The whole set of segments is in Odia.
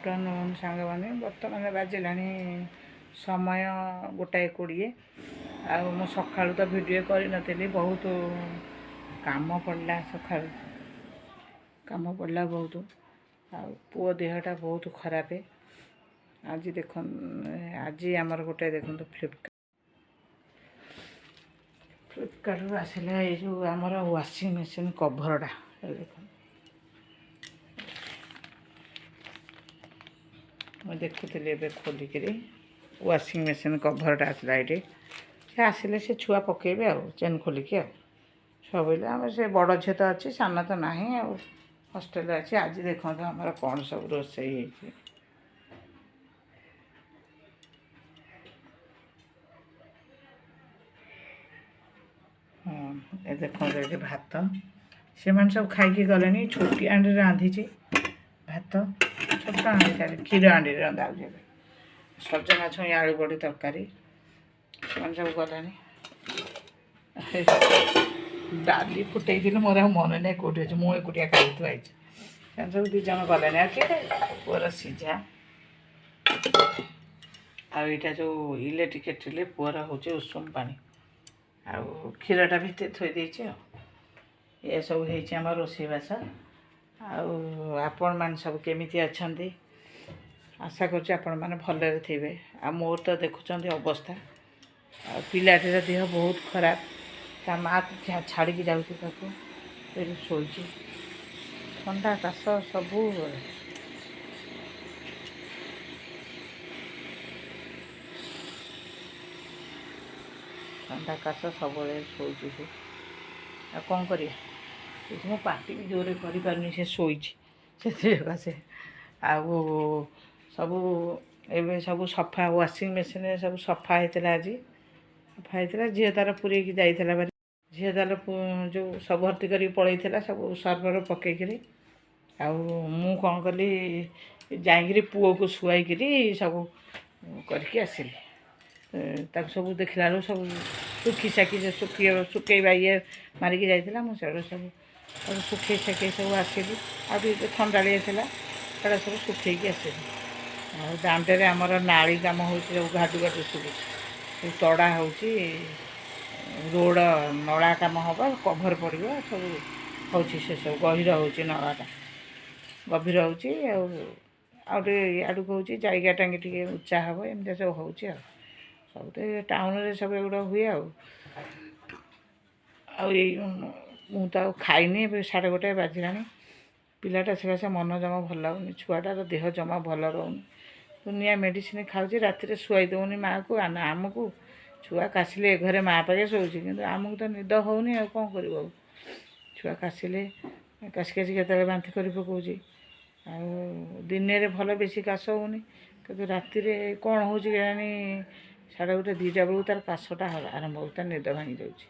आफ्टरनून सांग मैंने बर्तमान बाजिलानी समय 1:20 मु सका तो भिडियो कर बहुत काम पड़ा सका काम पड़ा बहुत पुओ देहटा बहुत खराब आज देख आज आमर गोटे देखो फ्लिपकार्ट आसला ये जो आमर वाशिंग मशीन कभरटा देख मैं देखुली ए खोलिक वाशिंग मशीन कभरटा आसला ये आसिले से छुआ पकेबे आ चेन खोलिक छुआ बोले आम से बड़ झील तो अच्छी सान तो ना हस्टेल अच्छे आज देखो आमर कौन सब रोसई हाँ देखो ये भात से सब खाई गले छोटी आंडी रांधि भात छोट आंडी क्षीर आंडी रंधा हो सजना छुई आलू बड़ी तरकारी से सब गला डाली फुटे मोर मन ना कौटे अच्छे मुझे एकुटिया खाई थी सब दीज गले पुअर सीझा आईटा जो इलेक्ट्रिक केटल पुअर हूँ उषुम पानी आउ क्षीरटा भी थोई देछि ये सब होम रोषेईबास आपण मैंने सब केमिति अच्छंती आशा करुँच आपण मैंने भलरे थे आ मोर तो देखुं अवस्था पिलाटीर देह बहुत खराब ता माँ छाड़ी जाऊँ शोची ठंडा काश सबू ठंडा काश सब शोची से आ कौन करिया मो पार्टी भी जोरे करें से शोची से आउ सबू एवं सब सफा वाशिंग मशीन सब सफा होता आज सफा होता झील तार पूरे जाइला बारी झील तार जो सब भर्ती कर पलैला सब सर्वर पकईकि आउ कौन कली जाकि पुओ को शुआई सब करके आसिली सब देखला बेलू सब सुखी साखी सुखेबा ये मारिक जाइला मुझे सब सुखे साखे सब आसिली आगे थंडाड़िया था सेटा सब सुखेकी आसिली दांडे आमर नाली काम हो घाटू घाटू शुभुँ तड़ा हो रोड नला काम हम कभर पड़ो सब हो सब गभीर हो नलाटा गभीर होती आड़ को जाइगा टांगी टे उच्चा हम एमती सब हो सब तो टाउन सब एगुड़ा हुए तो खाइनी 1:30 बाजिला पिलाटा से मन जमा भल लगुनि छुआटार देह जमा भल रोनी दुनिया मेडिसिन खाऊँ राति शुआई दौनी माँ को आमको छुआ काशिले घरे माँ पाखे शोची कि आमको तो निद होनी कौन कर छुआ काशिले काशी काशी के बांति कर पकाऊँ दिन में भल बेसी काश होनी कि राति कौन हो 1:30 2टा बेलू तार काशटा आरंभ हो निद भांगी जाऊँगी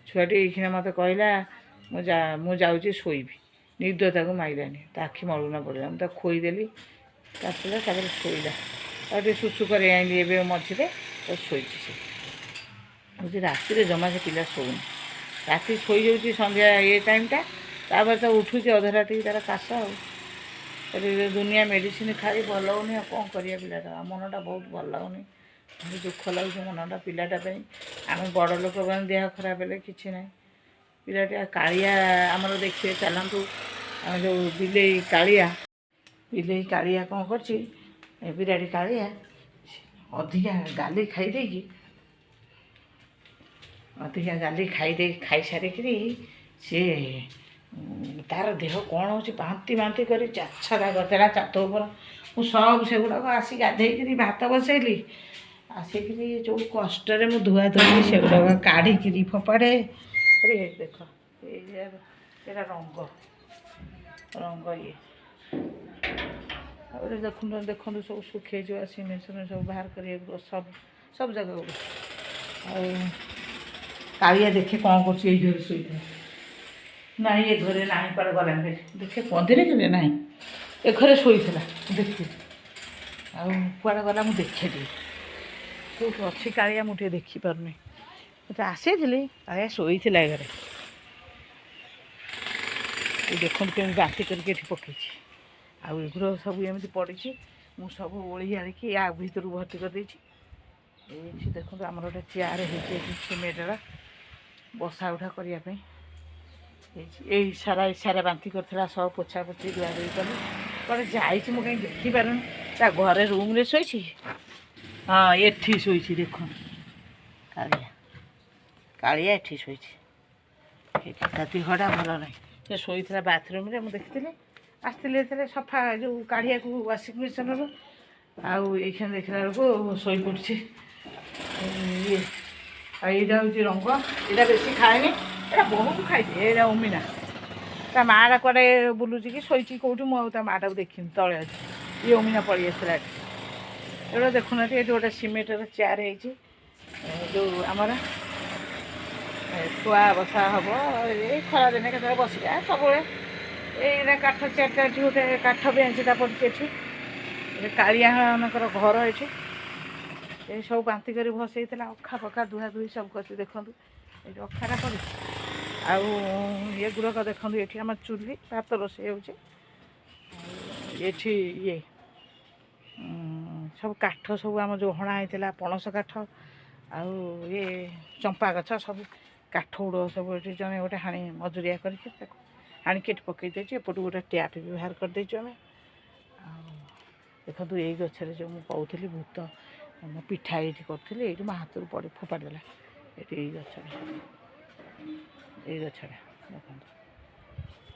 छुआटी ये मत कहला मुझे शोबी निद ताक माइलानी आखि मलुना पड़ा मुझे खोईदेली काशिला शोला सुसु कर मझे तो शोची से मुझे राति जमा से पिला शोनी राति शोई जाऊँगी संध्या ये टाइमटा तापर तो उठूँ अध राति तार काश दुनिया मेडिसिन खाई भल होनी कौन करिया पिलाटा मनटा बहुत भल लगुनि दुख लगुच मनटा पिलाटा आम बड़ लोक देह खराब है कि ना पिलाटा कालिया आमर देखिए चलतु जो बिले कालिया कौन कर बिराड़ी कालिया अधिका गाली खाई सारिक सी तार देह कौन हो बांति बांति कर छाछा करदेला छात उपर मु सब से गुड़ाक आसी गाधे भात बसैली आसिक जो कष्ट धुआ धुई से गुड़ाक काढ़ी फोपाड़े अरे देख ये रंग रंग ये देखु देखु सब सुखे जो वाशिंग मशीन सब बाहर कर सब सब जगह कालिया देखे कौन कर शोई ना ये घरे ना कड़े गला देखे कंधे के ना ए घरे शोला देखी आड़े गला मुझे देखे कौट अच्छी कालिया मुझे देखिपारे तो आसी कालिया शोई घरे देखो कमी बांति करके पकई ଆଉ ଏଗୁଡ଼ା ସବୁ ଏମିତି ପଡ଼ିଛି। ମୁଁ ସବୁ ଓଳି ଆଣିକି ୟା ଭିତରୁ ଭର୍ତ୍ତି କରିଦେଇଛି। ଏଇଠି ଦେଖନ୍ତୁ ଆମର ଗୋଟେ ଚେୟାର ହେଇଛି ଏଠି ସିମେଣ୍ଟର ବସା ଉଠା କରିବା ପାଇଁ ହେଇଛି। ଏଇ ସାରା ବାନ୍ତି କରିଥିଲା, ସବୁ ପୋଛା ପୋଛି ଧୁଆ ଧୁଇ କଲି। କୁଆଡ଼େ ଯାଇଛି ମୁଁ କାହିଁ ଦେଖିପାରୁନି। ତା ଘରେ ରୁମ୍ରେ ଶୋଇଛି। ହଁ ଏଠି ଶୋଇଛି ଦେଖନ୍ତୁ, କାଳିଆ ଏଠି ଶୋଇଛି। ଏଠି ତା ଦେହଟା ଭଲ ନାହିଁ, ସେ ଶୋଇଥିଲା ବାଥରୁମ୍ରେ। ମୁଁ ଦେଖିଥିଲି, ଆସିଥିଲି ଏଥିରେ ସଫା ଯେଉଁ କାଢ଼ିବାକୁ ୱାସିଂ ମେସିନ୍ରୁ। ଆଉ ଏଇখানে ଦେଖିଲା ବେଳକୁ ଶୋଇପଡ଼ିଛି। ଇଏ ଆଉ ଏଇଟା ହେଉଛି ରଙ୍ଗ, ଏଇଟା ବେଶୀ ଖାଏନି, ଏଇଟା ବହୁତ ଖାଇଛି। ଏଇଟା ଅମିନା, ତା ମାଆଟା କୁଆଡ଼େ ବୁଲୁଛି କି ଶୋଇଛି କେଉଁଠି, ମୁଁ ଆଉ ତା ମାଆଟାକୁ ଦେଖିନି, ତଳେ ଅଛି। ଇଏ ଅମିନା ପଳେଇ ଆସିଥିଲା ଏଠି। ଏଗୁଡ଼ା ଦେଖୁନାହାନ୍ତି, ଏଠି ଗୋଟେ ସିମେଣ୍ଟର ଚେୟାର ହେଇଛି, ଯେଉଁ ଆମର ଶୁଆ ବସା ହେବ। ଏଇ ଖରାଦିନେ କେତେବେଳେ ବସିବା ସବୁବେଳେ। ଏଇଟା କାଠ ଚେୟାରଟା, ଏଠି ଗୋଟେ କାଠ ବେଞ୍ଚଟା ପଡ଼ିଛି। ଏଠି କାଳିଆମାନଙ୍କର ଘର ଏଠି। ଏଇ ସବୁ ବାନ୍ତି କରି ଭସେଇଥିଲା, ଅଖା ପଖା ଧୁଆ ଧୁଇ ସବୁ କରିଛି। ଦେଖନ୍ତୁ ଏଇଠି ଅଖାଟା ପଡ଼ିଛି। ଆଉ ଏଗୁଡ଼ାକ ଦେଖନ୍ତୁ, ଏଠି ଆମର ଚୁଲି, ଭାତ ରୋଷେଇ ହେଉଛି। ଏଠି ଇଏ ସବୁ କାଠ, ସବୁ ଆମର ଯେଉଁ ହଣା ହେଇଥିଲା ପଣସ କାଠ, ଆଉ ଇଏ ଚମ୍ପା ଗଛ, ସବୁ କାଠ ଗୁଡ଼ ସବୁ ଏଠି ଜଣେ ଗୋଟେ ହାଣି ମଜୁରିଆ କରିକି ତାକୁ ହାଣିକି ଏଠି ପକାଇ ଦେଇଛୁ। ଏପଟୁ ଗୋଟେ ଟ୍ୟାପ୍ ବି ବାହାର କରିଦେଇଛୁ ଆମେ। ଆଉ ଦେଖନ୍ତୁ ଏଇ ଗଛରେ ଯେଉଁ ମୁଁ କହୁଥିଲି ଭୂତ, ମୁଁ ପିଠା ଏଇଠି କରୁଥିଲି, ଏଇଠି ମୋ ହାତରୁ ପଡ଼ି ଫୋପାଡ଼ି ଦେଲା। ଏଠି ଏଇ ଗଛଟା ଦେଖନ୍ତୁ।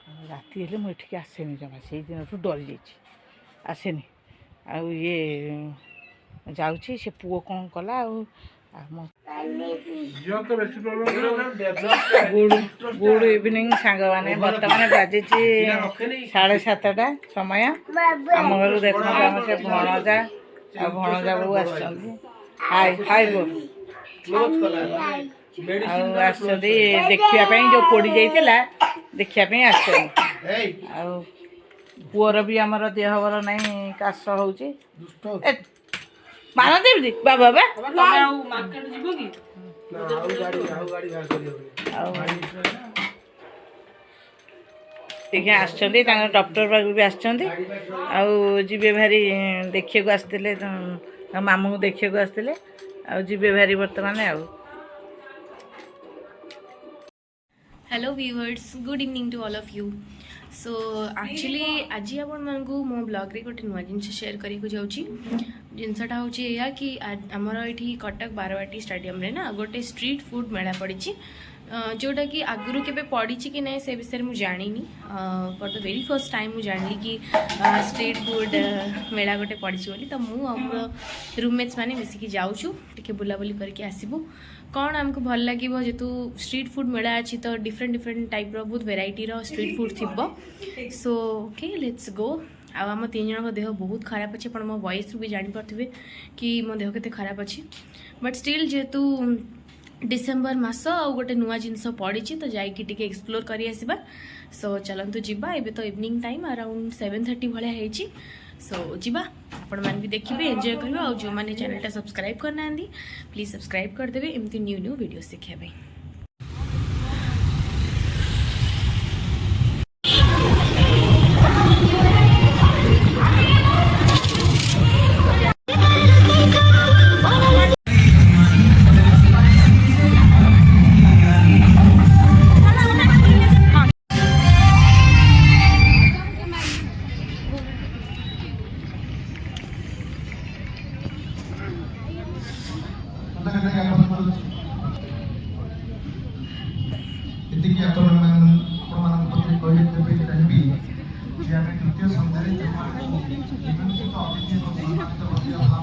ଆଉ ରାତି ହେଲେ ମୁଁ ଏଠିକି ଆସେନି ଜମା, ସେଇଦିନଠୁ ଡରି ଯାଇଛି, ଆସେନି। ଆଉ ଇଏ ଯାଉଛି, ସେ ପୁଅ କ'ଣ କଲା। ଆଉ ଗୁଡ୍ ଇଭିନିଂ ସାଙ୍ଗମାନେ। ବର୍ତ୍ତମାନ ବାଜିଛି 7:30 ସମୟ। ଆମ ଘରୁ ଦେଖନ୍ତୁ ଆମର ସେ ଭଣଜା ଆଉ ଭଣଜା ବୋଉ ଆସିଛନ୍ତି। ହାଇ ବୋଉ। ଆଉ ଆସିଛନ୍ତି ଦେଖିବା ପାଇଁ, ଯେଉଁ ପୋଡ଼ି ଯାଇଥିଲା ଦେଖିବା ପାଇଁ ଆସିଛନ୍ତି। ଆଉ ପୁଅର ବି ଆମର ଦେହ ଭଲ ନାହିଁ, କାଶ ହେଉଛି। ମାନନ୍ତି ଏମିତି ବାବା ଟିକେ ଆସିଛନ୍ତି, ତାଙ୍କର ଡକ୍ଟର ପାଖକୁ ବି ଆସିଛନ୍ତି। ଆଉ ଯିବେ ଭାରି ଦେଖିବାକୁ ଆସିଥିଲେ, ମାମୁଁଙ୍କୁ ଦେଖିବାକୁ ଆସିଥିଲେ। ଆଉ ଯିବେ ଭାରି ବର୍ତ୍ତମାନ। ଆଉ hello viewers, good evening to all of you. So actually आज आपण मानकु मो ब्लॉग रे गोटे नुआ जिनस शेयर करने जाऊँगी। जिनसटा हूँ या कि आमर ये कटक बारवाटी स्टेडियम रे ना गोटे स्ट्रीट फूड मेला पड़ी, जोटा कि आगुरी के पड़ी कि ना से विषय मुझे जानी। For the very first time मुझे जानी कि स्ट्रीट फूड मेला गोटे पड़ी बोली। तो मुझे रूममेट्स मैंने मिसिकी जाऊँ टे बुलाबुली करके आसबू। कौन आमको भल लगे जेतु स्ट्रीट फूड मेला अच्छी, तो डिफरेंट डिफरेंट टाइप रो बहुत वेराइटी रो स्ट्रीट फूड थिबो। So okay let's go. आम 3 जन देह बहुत खराब अच्छे, पण मो वॉइस रू भी जानी पार्थिबे कि मो देह केते खराब अच्छी। बट स्टिल जेतु डिसेम्बर मास आ गोटे नुआ जिनस पड़ी, तो जाइए टिके एक्सप्लोर करी आसीबा। सो चलतु जीवा। एबे तो इवनिंग टाइम अराउंड 7:30 भाया होइची। सो जीवा, आपण मान भी देखिए, एंजॉय करियो। और जो माने चैनल टा सब्सक्राइब करना प्लीज सब्सक्राइब कर देबे, एमती न्यू वीडियोस देखिया भाई।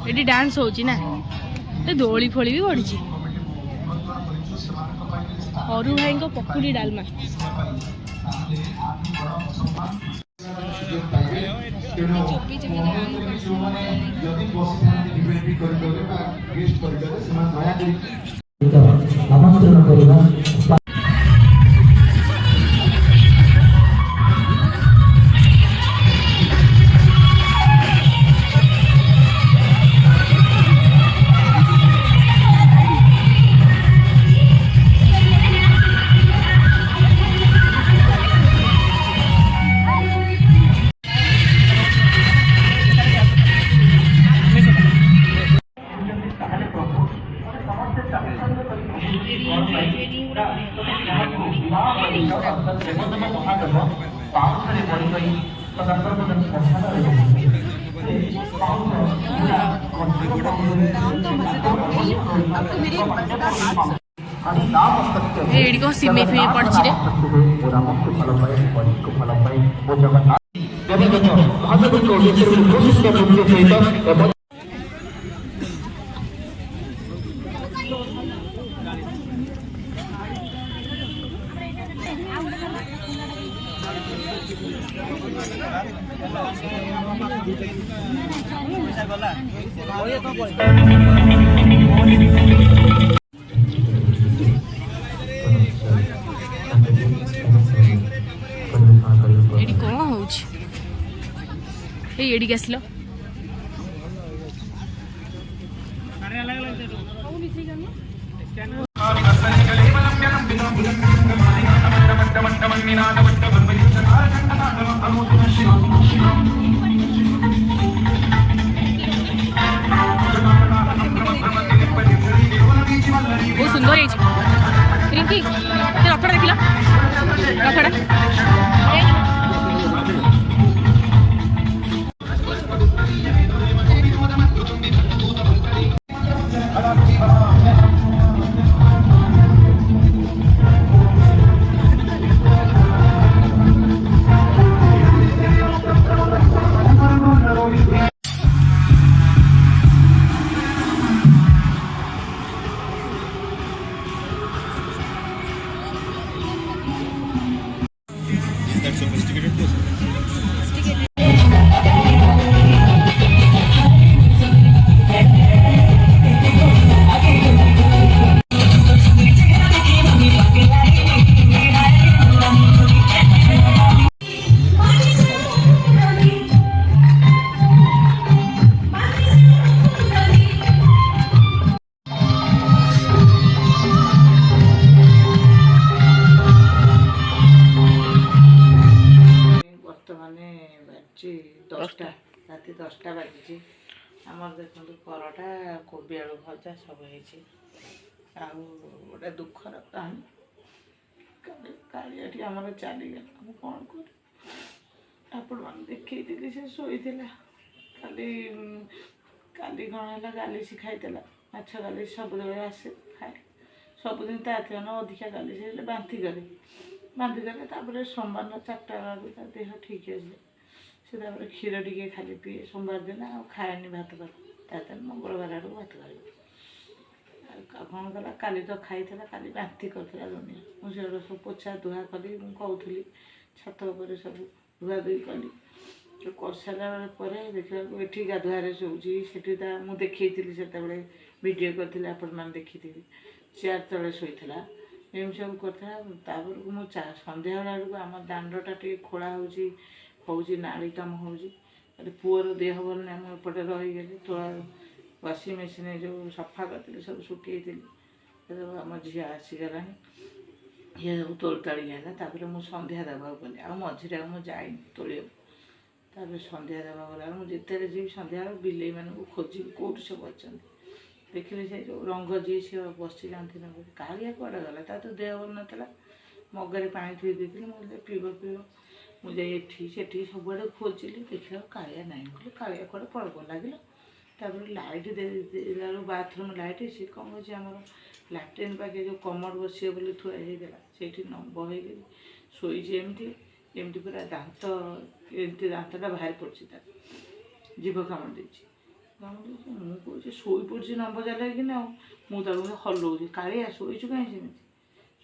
ये डांस होची ना, दोली फोली भी पड़ी। अरु भाई को पकुड़ी डालमा ଏଇଠି କଣ ସିମେଇ ଫିମେଇ ପଡିଛି ରେ। ଏଇଠି କଣ ହଉଛି? ଏଇ ଏଇଠିକି ଆସିଲ। ବହୁତ ସୁନ୍ଦର ହେଇଛି। ରିଙ୍କି ସେ ରଥଟା ଦେଖିଲ, ରଥଟା That sophisticated person. ବର୍ତ୍ତମାନେ ବାଜିଛି 10ଟା, ରାତି 10ଟା ବାଜିଛି। ଆମର ଦେଖନ୍ତୁ ପରଟା କୋବି ଆଳୁ ଭଜା ସବୁ ହେଇଛି। ଆଉ ଗୋଟେ ଦୁଃଖର କାହାଣୀ, କାଲି ଏଠି ଆମର ଚାଲିଗଲା। ମୁଁ କ'ଣ କରେ, ଆପଣମାନେ ଦେଖେଇଥିଲି ସେ ଶୋଇଥିଲା। କାଲି କ'ଣ ହେଲା, ଗାଲିସି ଖାଇଥିଲା। ମାଛ ଗାଲିସି ସବୁବେଳେ ଆସେ ଖାଏ, ସବୁଦିନ ତା ଥିବ ଅଧିକା ଗାଲିସି ହେଲେ ବାନ୍ତି କରେ। ତାପରେ ସୋମବାର 4ଟା ବେଳକୁ ତା ଦେହ ଠିକ୍ ଆସିଲା। ସେ ତାପରେ କ୍ଷୀର ଟିକେ ଖାଲି ପିଏ ସୋମବାର ଦିନ, ଆଉ ଖାଏନି ଭାତ ତାପରେ ମଙ୍ଗଳବାର ଆଡ଼କୁ ଭାତ ଖାଇବ। ଆଉ କ'ଣ କଲା, କାଲି ତ ଖାଇଥିଲା, କାଲି ବାନ୍ତି କରିଥିଲା ଦୁନିଆ। ମୁଁ ସେଗୁଡ଼ା ସବୁ ପୋଛା ଧୁଆ କଲି। ମୁଁ କହୁଥିଲି ଛାତ ଉପରେ ସବୁ ଧୁଆଧୁଇ କଲି। କରିସାରିଲା ପରେ ଦେଖିବାକୁ ଏଠି ଗାଧୁଆରେ ଶୋଉଛି, ସେଠି ମୁଁ ଦେଖେଇଥିଲି ସେତେବେଳେ ଭିଡ଼ିଓ କରିଥିଲି, ଆପଣମାନେ ଦେଖିଥିବେ। ଚେୟାର ତଳେ ଶୋଇଥିଲା, ଏମିତି ସବୁ କରିଥିଲା। ତାପରକୁ ମୁଁ ସନ୍ଧ୍ୟାବେଳ ବେଳକୁ ଆମ ଦାଣ୍ଡଟା ଟିକେ ଖୋଳା ହେଉଛି ନାଳି କାମ ହେଉଛି। ପୁଅର ଦେହ ଭଲ ନାହିଁ, ମୁଁ ଏପଟେ ରହିଗଲି। ତୋଳା ୱାସିଂ ମେସିନ୍ ଯେଉଁ ସଫା କରିଥିଲି ସବୁ ଶୁଖେଇଥିଲି। ଆମ ଝିଅ ଆସିଗଲାଣି, ଇଏ ସବୁ ତୋଳିତାଳି ହେଲା। ତାପରେ ମୁଁ ସନ୍ଧ୍ୟା ଦେବାକୁ ଗଲି, ଆଉ ମଝିରେ ମୁଁ ଯାଇନି ତୋଳିବାକୁ। ତାପରେ ସନ୍ଧ୍ୟା ଦେବାକୁ ଗଲା, ମୁଁ ଯେତେବେଳେ ଯିବି ସନ୍ଧ୍ୟାବେଳେ ବିଲେଇମାନଙ୍କୁ ଖୋଜିବି କେଉଁଠି ସବୁ ଅଛନ୍ତି। ଦେଖିଲି ସେ ଯେଉଁ ରଙ୍ଗ ଯିଏ ସିଏ ବସିଯାଆନ୍ତି ନା, କାଳିଆ କୁଆଡ଼େ ଗଲା, ତା ତ ଦେହ ଭଲ ନଥିଲା। ମଗରେ ପାଣି ଥୋଇ ଦେଇଥିଲି, ମୁଁ ପିଇବ। ମୁଁ ଯାଇ ଏଠି ସେଠି ସବୁଆଡ଼େ ଖୋଜିଲି, ଦେଖିଲାକୁ କାଳିଆ ନାହିଁ। ବୋଲି କାଳିଆ କୁଆଡ଼େ ପଳକ ଲାଗିଲା। ତାପରେ ଲାଇଟ୍ ଦେଲା ବେଳକୁ ବାଥରୁମ୍ ଲାଇଟ୍, ସେ କ'ଣ ହେଉଛି ଆମର ଲାଟ୍ରିନ୍ ପାଖେ ଯେଉଁ କମୋଡ଼ ବସିବ ବୋଲି ଥୁଆ ହେଇଥିଲା, ସେଇଠି ନମ୍ବ ହେଇକି ଶୋଇଛି। ଏମିତି ପୁରା ଦାନ୍ତଟା ବାହାରି ପଡ଼ିଛି, ତାର ଜିଭ କାମୁଡ଼ି ଦେଇଛି। ମୁଁ କହୁଛି ଶୋଇପଡ଼ିଛି ନମ୍ବ ଚାଲିକି ନା। ଆଉ ମୁଁ ତାକୁ ହଲଉଛି, କାଳିଆ ଶୋଇଛୁ କାହିଁ, ସେମିତି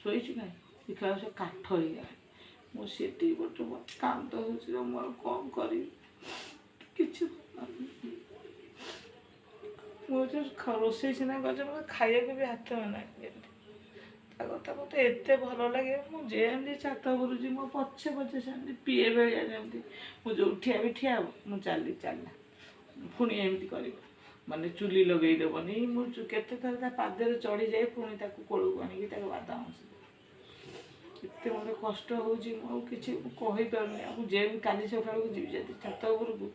ଶୋଇଛୁ କାହିଁ। ଦେଖିଲା ସେ କାଠ ହେଇଗଲା। ମୁଁ ସେଠି ଗୋଟେ କାନ୍ଦ ହେଉଛି, ମୁଁ ଆଉ କ'ଣ କରିବି, କିଛି ମୁଁ ରୋଷେଇ ସିନା କରୁଛି, ମୋତେ ଖାଇବାକୁ ବି ହାତ ନାହିଁ। ତା କଥା ମୋତେ ଏତେ ଭଲ ଲାଗେ। ମୁଁ ଯେମିତି ଛାତ ବୁଲୁଛି, ମୋ ପଛେ ସେମିତି ପିଏ ଭଳିଆ, ଯେମିତି ମୁଁ ଯେଉଁ ଠିଆ ହବ, ମୁଁ ଚାଲିଲା ପୁଣି ଏମିତି କରିବ, ମାନେ ଚୁଲି ଲଗେଇ ଦେବନି। ମୁଁ କେତେଥର ତା ପାଦରେ ଚଢ଼ିଯାଏ, ପୁଣି ତାକୁ କୋଳକୁ ଆଣିକି ତାକୁ ବାଦାମ। ଏତେ ମୋତେ କଷ୍ଟ ହେଉଛି, ମୁଁ ଆଉ କିଛି କହିପାରୁନି। ଆଉ ମୁଁ କାଲି ସକାଳକୁ ଯିବି ଯଦି ଛାତ ଉପରକୁ,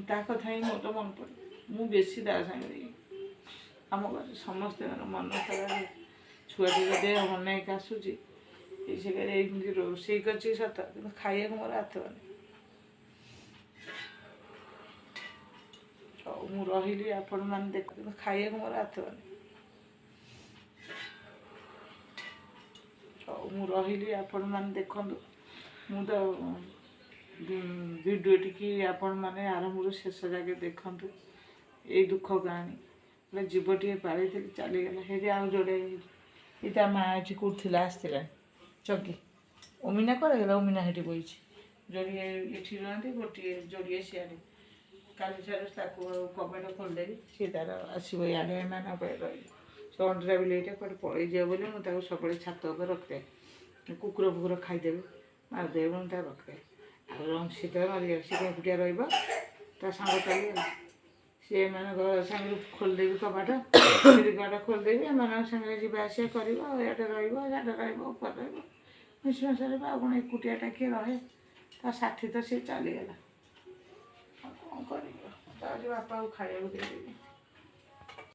ତା କଥା ହିଁ ମୋର ମନେ ପଡ଼େ। ମୁଁ ବେଶୀ ତା ସାଙ୍ଗରେ ଆମ ଘରେ ସମସ୍ତଙ୍କର ମନ ଖରାପ, ଛୁଆଟିର ଦେହ ଅନେଇକି ଆସୁଛି ସେ ଏମିତି ରୋଷେଇ କରିଛି ସତ କିନ୍ତୁ ଖାଇବାକୁ ମୋର ହାତ ପାଉନି। ହଉ ମୁଁ ରହିଲି ଆପଣମାନେ ଦେଖ କିନ୍ତୁ ଖାଇବାକୁ ମୋର ହାତ ପାଉନି। ହଉ ମୁଁ ରହିଲି ଆପଣମାନେ ଦେଖନ୍ତୁ। ମୁଁ ତ ଭିଡ଼ିଓଟିକି ଆପଣମାନେ ଆରମ୍ଭରୁ ଶେଷ ଯାକେ ଦେଖନ୍ତୁ। ଏଇ ଦୁଃଖ କାହାଣୀ ଗୋଟେ ଜୀବଟିଏ ପାଳିଥିଲି ଚାଲିଗଲା। ସେଇଠି ଆଉ ଯୋଡ଼େ ଏଇ ତା ମା' ଏଠି କେଉଁଠି ଥିଲା ଆସିଥିଲା ଚକି ଅମିନା କରାଗଲା। ଅମିନା ସେଠି ବଇଛି। ଯୋଡ଼ିଏ ଏଠି ରୁହନ୍ତି ଗୋଟିଏ ଯୋଡ଼ିଏ ସିଆଡ଼େ। କାଲିଠାରୁ ତାକୁ କବାଟ ଖୋଲିଦେବି ସିଏ ତାର ଆସିବ ଇଆଡ଼େ ଏମାନଙ୍କ ପାଇଁ ରହିବ। ସେ ଅଣ୍ଡିରା ବିଲେଇଟା କୁଆଡ଼େ ପଳେଇଯିବ ବୋଲି ମୁଁ ତାକୁ ସବୁବେଳେ ଛାତ ଉପରେ ରଖିଥାଏ। କୁକୁର ଫୁକୁର ଖାଇଦେବେ ମାରିଦେବେ ବୋଲି ତାକୁ ରଖିଥାଏ। ଆଉ ରଂଶୀ ତ ମରିଯାଉଛି ସେ ଏକୁଟିଆ ରହିବ ତା ସାଙ୍ଗ ଚାଲିଗଲା। ସିଏ ଏମାନଙ୍କ ସାଙ୍ଗରେ ଖୋଲିଦେବି କବାଟ ସେଠି କବାଟ ଖୋଲିଦେବି ଏମାନଙ୍କ ସାଙ୍ଗରେ ଯିବା ଆସିବା କରିବ ଆଉ ଇଆଡ଼େ ରହିବ ଇଆଡ଼େ ରହିବ ଉପରେ ରହିବ ମିଶିମାଶା ରହିବ। ଆଉ କ'ଣ ଏକୁଟିଆଟା କିଏ ରହେ? ତା ସାଥୀ ତ ସିଏ ଚାଲିଗଲା। ଆଉ କ'ଣ କରିବ? ତା ବାପାକୁ ଖାଇବାକୁ ଦେଇଦେବି।